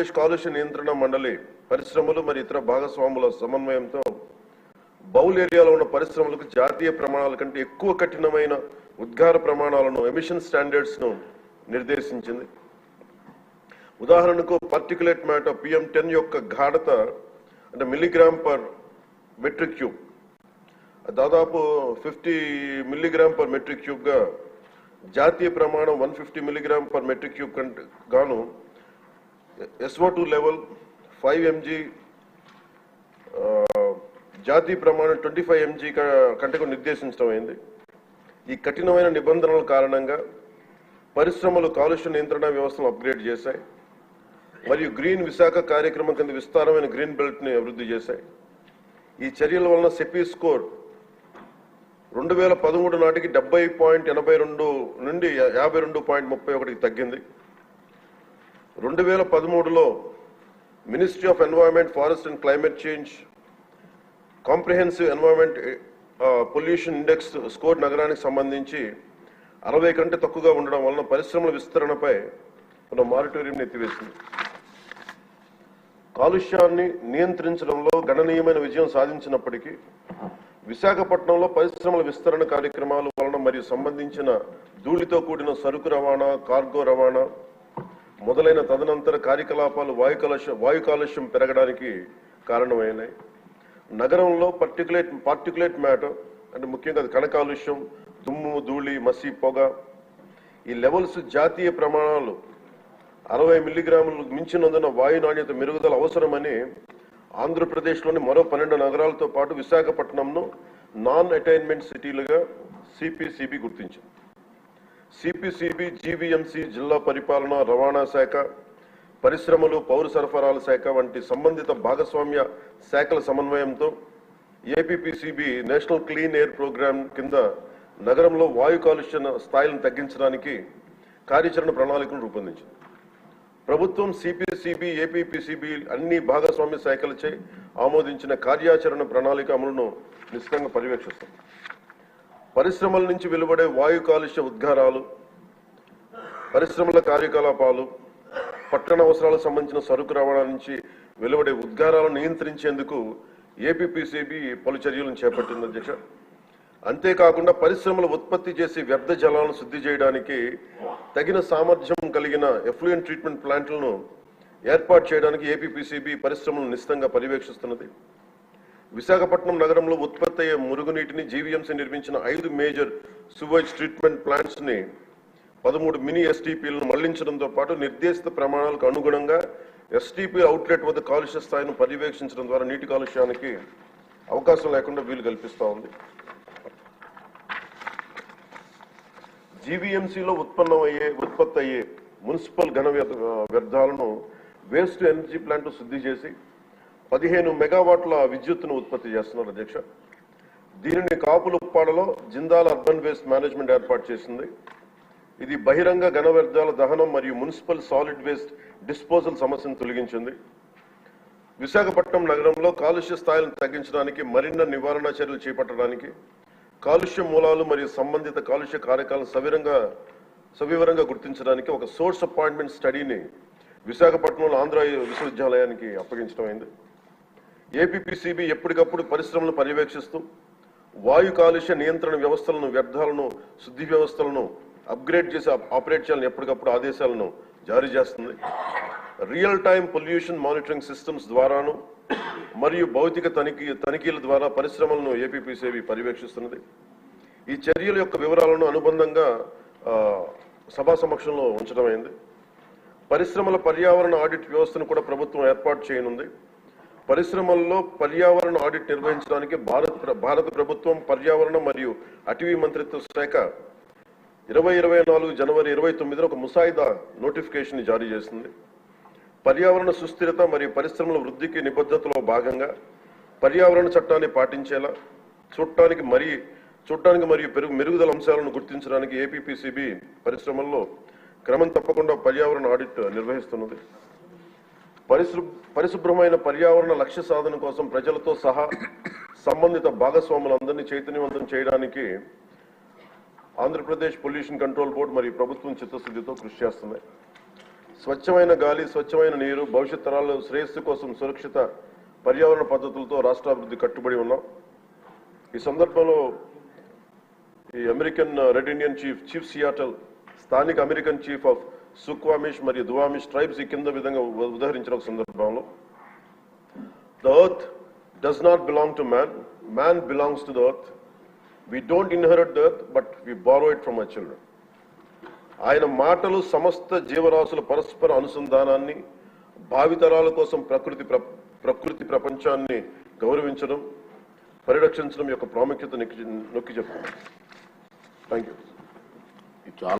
కాలుష్య నియంత్రణ మండలి పరిశ్రమలు మరియు ఇతర భాగస్వాముల సమన్వయంతో బౌల్ ఏరియాలో ఉన్న పరిశ్రమలకు జాతీయ ప్రమాణాల కంటే ఎక్కువ కఠినమైన ఉద్గార ప్రమాణాలను ఎమిషన్ స్టాండర్డ్స్ ను నిర్దేశించింది. ఉదాహరణకు పార్టిక్యులేట్ మ్యాటర్ PM10 యొక్క గాఢత అంటే మిల్లీగ్రామ్ పర్ మెట్రిక్ క్యూబ్ దాదాపు 50 మిల్లీగ్రామ్ పర్ మెట్రిక్ క్యూబ్ గా జాతీయ ప్రమాణం 150 మిల్లీగ్రామ్ పర్ మెట్రిక్ క్యూబ్ కంటే గాను SO2 లెవెల్ 5 mg జాతీయ ప్రమాణం 25 mg కంటే నిర్దేశించడం అయింది. ఈ కఠినమైన నిబంధనల కారణంగా పరిశ్రమలు కాలుష్య నియంత్రణ వ్యవస్థను అప్గ్రేడ్ చేశాయి మరియు గ్రీన్ విశాఖ కార్యక్రమం కింద విస్తారమైన గ్రీన్ బెల్ట్ ని అభివృద్ధి చేశాయి. ఈ చర్యల వలన సెపీ స్కోర్ 2013 నాటికి 70.82 నుండి 52.31కి తగ్గింది. 2013లో ministry of environment, forest and climate change comprehensive environment pollution index score నగరానికి సంబంధించి 60 కంటే తక్కువగా ఉండడం వలన పరిశ్రమల విస్తరణపై మన మారిటోరియం ఎత్తివేసింది. కాలుష్యాన్ని నియంత్రించడంలో గణనీయమైన విజయం సాధించినప్పటికీ విశాఖపట్నంలో పరిశ్రమల విస్తరణ కార్యక్రమాల వలన మరియు సంబంధించిన ధూళితో కూడిన సరుకు రవాణా, కార్గో రవాణా మొదలైన తదనంతర కార్యకలాపాలు వాయు కాలుష్యం పెరగడానికి కారణమైనాయి. నగరంలో పార్టిక్యులేట్ మ్యాటర్ అంటే ముఖ్యంగా కణ కాలుష్యం, దుమ్ము, ధూళి, మసి, పొగ ఈ లెవెల్స్ జాతీయ ప్రమాణాలు 60 మిల్లీగ్రాములు మించినందున వాయు నాణ్యత మెరుగుదల అవసరమని ఆంధ్రప్రదేశ్లోని మరో 12 నగరాలతో పాటు విశాఖపట్నంను నాన్ అటైన్మెంట్ సిటీలుగా CPCB గుర్తించింది. CPCB GVMC జిల్లా పరిపాలన, రవాణా శాఖ, పరిశ్రమలు, పౌర సరఫరాల శాఖ వంటి సంబంధిత భాగస్వామ్య శాఖల సమన్వయంతో APPCB national clean air programme కింద నగరంలో వాయు కాలుష్య స్థాయిలను తగ్గించడానికి కార్యాచరణ ప్రణాళికను రూపొందించింది. ప్రభుత్వం CPCB, APPCB అన్ని భాగస్వామ్య శాఖలచే ఆమోదించిన కార్యాచరణ ప్రణాళిక అమలును నిశ్చితంగా పర్యవేక్షిస్తుంది. పరిశ్రమల నుంచి వెలువడే వాయు కాలుష్య ఉద్గారాలు, పరిశ్రమల కార్యకలాపాలు, పట్టణ అవసరాలకు సంబంధించిన సరుకు రవాణా నుంచి వెలువడే ఉద్గారాలను నియంత్రించేందుకు APPCB పలు చర్యలను చేపట్టింది అధ్యక్ష. అంతేకాకుండా పరిశ్రమలు ఉత్పత్తి చేసి వ్యర్థ జలాలను శుద్ధి చేయడానికి తగిన సామర్థ్యం కలిగిన ఎఫ్లూయెంట్ ట్రీట్మెంట్ ప్లాంట్లను ఏర్పాటు చేయడానికి APPCB పరిశ్రమలను నిశ్చితంగా పర్యవేక్షిస్తున్నది. విశాఖపట్నం నగరంలో ఉత్పత్తి అయ్యే మురుగునీటిని GVMC నిర్మించిన 5 మేజర్ సువేజ్ ట్రీట్మెంట్ ప్లాంట్స్ ని 13 మినీ STPలను మళ్లించడంతో పాటు నిర్దేశిత ప్రమాణాలకు అనుగుణంగా STP అవుట్లెట్ వద్ద కాలుష్య స్థాయిని పర్యవేక్షించడం ద్వారా నీటి కాలుష్యానికి అవకాశం లేకుండా వీలు కల్పిస్తూ ఉంది. GVMCలో ఉత్పత్తి అయ్యే మున్సిపల్ ఘన వ్యర్థాలను వేస్ట్ ఎనర్జీ ప్లాంట్ శుద్ధి చేసి 15 మెగావాట్ల విద్యుత్తును ఉత్పత్తి చేస్తున్నారు అధ్యక్ష. దీనిని కాపులుప్పాడలో జిందాల్ అర్బన్ వేస్ట్ మేనేజ్మెంట్ ఏర్పాటు చేసింది. ఇది బహిరంగ ఘన వ్యర్థాల దహనం మరియు మున్సిపల్ సాలిడ్ వేస్ట్ డిస్పోజల్ సమస్యను తొలగించింది. విశాఖపట్నం నగరంలో కాలుష్య స్థాయిలను తగ్గించడానికి మరిన్న నివారణ చర్యలు చేపట్టడానికి కాలుష్య మూలాలు మరియు సంబంధిత కాలుష్య కారకాలను సవివరంగా గుర్తించడానికి ఒక సోర్స్ అపాయింట్మెంట్ స్టడీని విశాఖపట్నంలో ఆంధ్ర విశ్వవిద్యాలయానికి అప్పగించడం అయింది. APPCB ఎప్పటికప్పుడు పరిశ్రమలను పర్యవేక్షిస్తూ వాయు కాలుష్య నియంత్రణ వ్యవస్థలను, వ్యర్థాలను, శుద్ధి వ్యవస్థలను అప్గ్రేడ్ చేసి ఆపరేట్ చేయాలని ఎప్పటికప్పుడు ఆదేశాలను జారీ చేస్తుంది. Real time pollution monitoring systems ద్వారాను మరియు భౌతిక తనిఖీల ద్వారా పరిశ్రమలను APPCB పర్యవేక్షిస్తున్నది. ఈ చర్యల యొక్క వివరాలను అనుబంధంగా సభా సమక్షంలో ఉంచడం అయింది. పరిశ్రమల పర్యావరణ ఆడిట్ వ్యవస్థను కూడా ప్రభుత్వం ఏర్పాటు చేయనుంది. పరిశ్రమల్లో పర్యావరణ ఆడిట్ నిర్వహించడానికి భారత ప్రభుత్వం పర్యావరణ మరియు అటవీ మంత్రిత్వ శాఖ 2024 జనవరి 29న ఒక ముసాయిదా నోటిఫికేషన్ జారీ చేసింది. పర్యావరణ సుస్థిరత మరియు పరిశ్రమల వృద్ధికి నిబద్ధతలో భాగంగా పర్యావరణ చట్టాన్ని పాటించేలా చూడటానికి మరియు మెరుగుదల అంశాలను గుర్తించడానికి APPCB పరిశ్రమల్లో క్రమం తప్పకుండా పర్యావరణ ఆడిట్ నిర్వహిస్తున్నది. పరిశుభ్రమైన పర్యావరణ లక్ష్య సాధన కోసం ప్రజలతో సహా సంబంధిత భాగస్వాములందరినీ చైతన్యవంతం చేయడానికి ఆంధ్రప్రదేశ్ పొల్యూషన్ కంట్రోల్ బోర్డు మరియు ప్రభుత్వం చిత్తశుద్ధితో కృషి చేస్తున్నాయి. స్వచ్ఛమైన గాలి, స్వచ్ఛమైన నీరు, భవిష్యత్ తరాల శ్రేయస్సు కోసం సురక్షిత పర్యావరణ పద్ధతులతో రాష్ట్రాభివృద్ధి కట్టుబడి ఉన్నాం. ఈ సందర్భంలో ఈ American red Indian chief Seattle, స్థానిక అమెరికన్ చీఫ్ ఆఫ్ సుక్వామిష్ మరియు దువామిష్ ట్రైబ్స్ ఈ కింద విధంగా ఉదహరించిన ఒక సందర్భంలో, The earth does not belong to man. Man belongs to the earth. We don't inherit the earth, but we borrow it from our children. ఆయన మాటలు సమస్త జీవరాశుల పరస్పర అనుసంధానాన్ని, భావితరాల కోసం ప్రకృతి ప్రపంచాన్ని గౌరవించడం, పరిరక్షించడం యొక్క ప్రాముఖ్యత నొక్కి చెప్తున్నాను. Thank you.